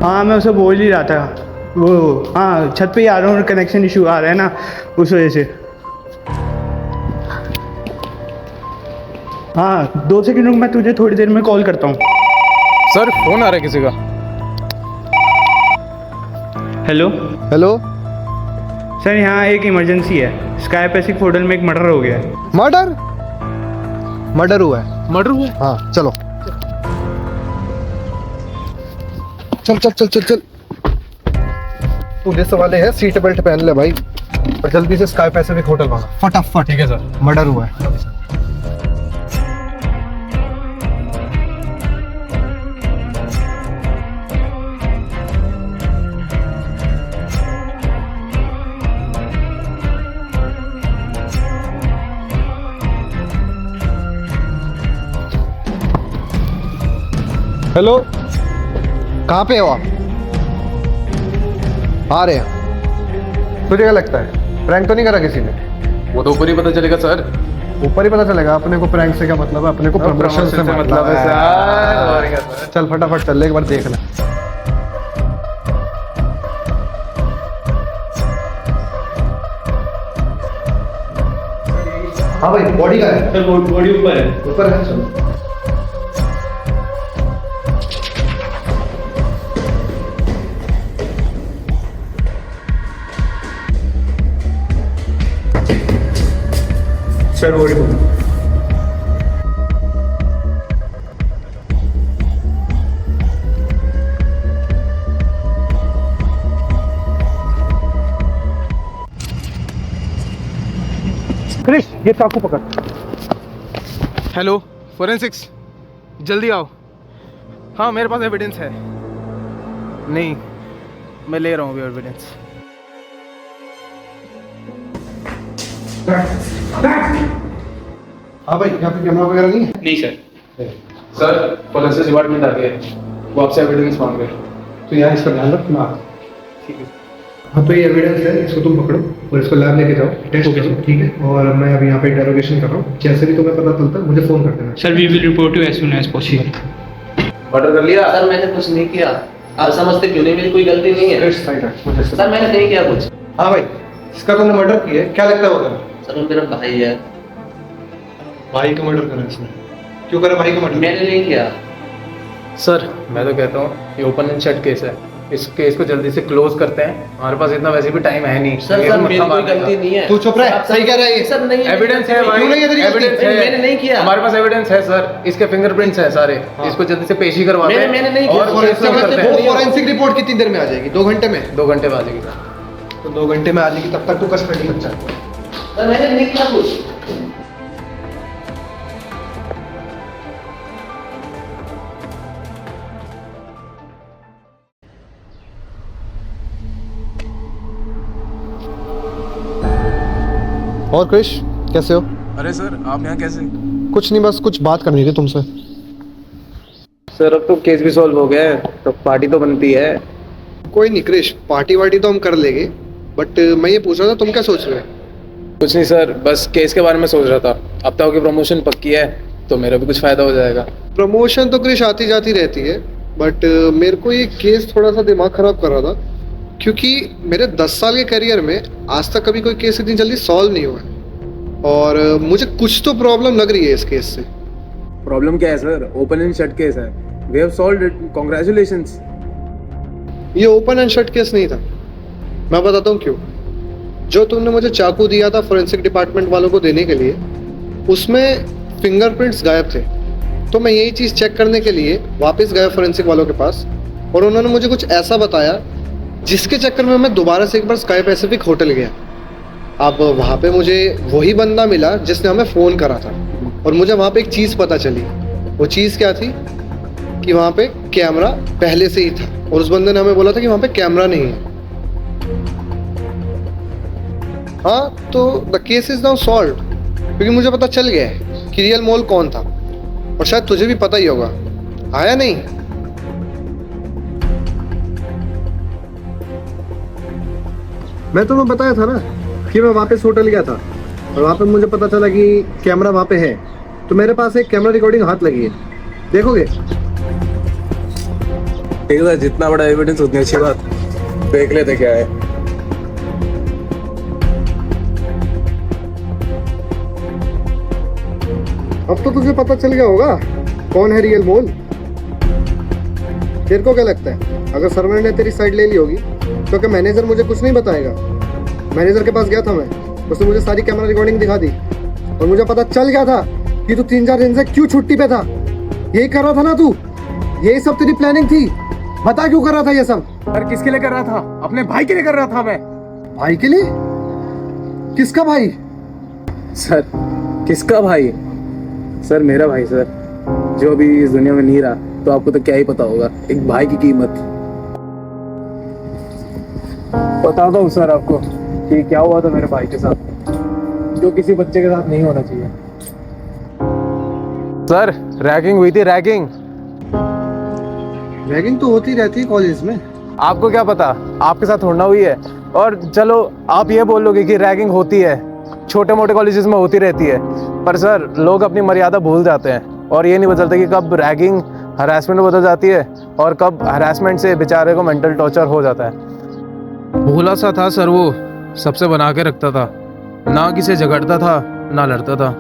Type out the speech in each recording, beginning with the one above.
हाँ मैं उसे बोल ही रहा था, वो हाँ छत पे ही आ रहा हूँ, कनेक्शन इशू आ रहा है ना उस वजह से। हाँ 2 सेकंड रुक, मैं तुझे थोड़ी देर में कॉल करता हूँ। सर फोन आ रहा है किसी का। Hello hello. सर, यहाँ एक इमरजेंसी है, स्काई पैसिफिक होटल में एक मर्डर हो गया है। मर्डर? मर्डर हुआ है? मर्डर हुआ है? हाँ चलो, चल चल चल चल चल। पुलिस वाले हैं, सीट बेल्ट पहन ले भाई, और जल्दी से स्काई पैसिफिक होटल भागा फटाफट। ठीक है सर। मर्डर हुआ है। हेलो, कहाँ पे हो आप? आ रहे हैं। तुझे क्या लगता है प्रैंक तो नहीं करा किसी ने? वो तो ऊपर ही पता चलेगा सर। ऊपर ही पता चलेगा। अपने को प्रैंक से क्या मतलब है? अपने को प्रमोशन से मतलब है सर। चल फटाफट चल, एक बार देख ले। हाँ भाई, बॉडी का है सर बॉडी ऊपर है। ऊपर है। चलो सर बॉडी ऊपर। क्रिश, ये चाकू पकड़। हेलो फोरेंसिक्स, जल्दी आओ। हाँ मेरे पास एविडेंस है। नहीं, मैं ले रहा हूँ अभी एविडेंस। हाँ भाई, यहाँ पे कैमरा वगैरह नहीं है? नहीं सर। सर फोरेंसिक्स डिपार्टमेंट आ गया है, वो आपसे एविडेंस मांग रहे हैं। तो यहाँ इसका ध्यान रख ना। ठीक है। हाँ तो ये एविडेंस है, इसको तुम पकड़ो और इसको लैब लेके जाओ, टेस्ट करो, ठीक है? और मैं अभी यहाँ पे इंटेरोगेशन कर रहा हूँ। जैसे भी तुम्हें पता चलता है मुझे फोन कर देना। Sir we will report you as soon as possible. Murder कर लिया? सर मैंने कुछ नहीं किया। आप समझते क्यों नहीं? मेरी कोई गलती नहीं है। सर मैंने नहीं किया कुछ। हाँ भाई, इसका तुमने मर्डर किया है, क्या लगता है वो करा? सर वो मेरा भाई है। भाई का मर्डर करा इसने? क्यों करा भाई का मर्डर? मैंने नहीं किया। सर मैं तो कहता हूँ ये ओपन एंड शट केस है, इस केस को जल्दी से क्लोज करते हैं। हमारे पास इतना वैसे भी टाइम है नहीं। सर सर मेरी कोई गलती नहीं है। तू चुप रह, सही कह रहा है ये। सर नहीं, एविडेंस है भाई। क्यों नहीं है तेरी गलती? एविडेंस है। मैंने नहीं किया। हमारे पास एविडेंस है सर, इसके फिंगरप्रिंट्स है सारे। हाँ। इसको जल्दी से पेशी करवाते हैं। मैंने नहीं किया। और और केस क्लोज करते हैं। वो फोरेंसिक रिपोर्ट कितनी देर में आ जाएगी? 2 घंटे में? 2 घंटे बाद आएगी सर। तो 2 घंटे में आ जाएगी, तब तक तू कस्टडी में चल। सर मैंने नहीं किया कुछ। और क्रिश, कैसे हो? अरे सर आप यहाँ कैसे? कुछ नहीं, बस कुछ बात करनी थी तुमसे। सर अब तो केस भी सॉल्व हो गया है, तो पार्टी तो बनती है। कोई नहीं क्रिश, पार्टी वार्टी तो हम कर लेंगे, बट मैं ये पूछ रहा था तुम क्या सोच रहे हो? कुछ नहीं सर, बस केस के बारे में सोच रहा था। अब तक की प्रमोशन पक्की है तो मेरा भी कुछ फायदा हो जाएगा। प्रमोशन तो क्रिश आती जाती रहती है, बट मेरे को ये केस थोड़ा सा दिमाग खराब कर रहा था, क्योंकि मेरे 10 साल के करियर में आज तक कभी कोई केस इतनी जल्दी सॉल्व नहीं हुआ है, और मुझे कुछ तो प्रॉब्लम लग रही है इस केस से। प्रॉब्लम क्या है sir? Open and shut case है। We have solved it, congratulations. ये ओपन एंड शट केस नहीं था, मैं बताता हूँ क्यों। जो तुमने मुझे चाकू दिया था फोरेंसिक डिपार्टमेंट वालों को देने के लिए, उसमें फिंगरप्रिंट्स गायब थे। तो मैं यही चीज़ चेक करने के लिए वापस गया फोरेंसिक वालों के पास, और उन्होंने मुझे कुछ ऐसा बताया जिसके चक्कर में मैं दोबारा से एक बार स्काई पैसिफिक होटल गया। अब वहाँ पे मुझे वही बंदा मिला जिसने हमें फ़ोन करा था, और मुझे वहाँ पे एक चीज़ पता चली। वो चीज़ क्या थी कि वहाँ पे कैमरा पहले से ही था, और उस बंदे ने हमें बोला था कि वहाँ पे कैमरा नहीं है। हाँ, तो the case is now solved, क्योंकि मुझे पता चल गया है कि रियल मोल कौन था, और शायद तुझे भी पता ही होगा। आया नहीं? मैं तुम्हें बताया था ना कि मैं वापस होटल गया था, और वहाँ पे मुझे पता चला कि कैमरा वहाँ पे है। तो मेरे पास एक कैमरा रिकॉर्डिंग हाथ लगी है, देखोगे? ठीक है, जितना बड़ा एविडेंस उतनी अच्छी बात। देख लेते क्या है। अब तो तुझे पता चल गया होगा कौन है रियल मोल। तेरे को क्या लगता है अगर सर्वर ने तेरी साइड ले ली होगी तो क्या मैनेजर मुझे कुछ नहीं बताएगा? मैनेजर के पास गया था मैं, उसने मुझे सारी कैमरा रिकॉर्डिंग दिखा दी और मुझे पता चल गया था कि तू 3-4 दिन से क्यों छुट्टी पे था। यही कर रहा था ना तू? यही सब तेरी प्लानिंग थी? बता क्यों कर रहा था ये सब? सर किसके लिए कर रहा था? अपने भाई के लिए कर रहा था मैं। भाई के लिए? किसका भाई? सर किसका भाई? सर मेरा भाई सर, जो अभी इस दुनिया में नहीं रहा, तो आपको तो क्या ही पता होगा एक भाई की कीमत। बताता हूँ सर आपको कि क्या हुआ था मेरे भाई के साथ, जो किसी बच्चे के साथ नहीं होना चाहिए। सर रैगिंग हुई थी, रैगिंग। रैगिंग तो होती रहती है कॉलेज में। आपको क्या पता, आपके साथ थोड़ा हुई है। और चलो आप ये बोल लोगे कि रैगिंग होती है, छोटे मोटे कॉलेजेस में होती रहती है, पर सर लोग अपनी मर्यादा भूल जाते हैं और ये नहीं बदलते कि कब रैगिंग हरासमेंट में बदल जाती है और कब हरासमेंट से बेचारे को मेंटल टॉर्चर हो जाता है। भोला सा था सर वो, सबसे बना के रखता था, ना किसी झगड़ता था ना लड़ता था।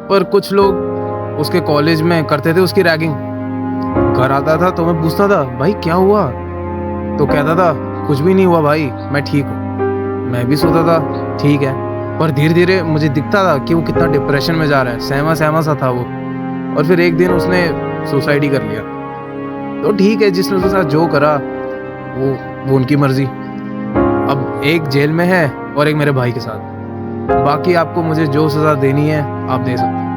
पर कुछ लोग उसके कॉलेज में करते थे उसकी रैगिंग। घर आता था तो मैं पूछता था भाई क्या हुआ, तो कहता था कुछ भी नहीं हुआ भाई, मैं ठीक हूँ। मैं भी सोचता था ठीक है, पर धीरे धीरे मुझे दिखता था कि वो कितना डिप्रेशन में जा रहा है, सहमा सहमा सा था वो। और फिर एक दिन उसने सुसाइड ही कर लिया। तो ठीक है, जिसने उसके साथ जो करा वो उनकी मर्जी। अब एक जेल में है और एक मेरे भाई के साथ। बाकी आपको मुझे जो सज़ा देनी है आप दे सकते हैं।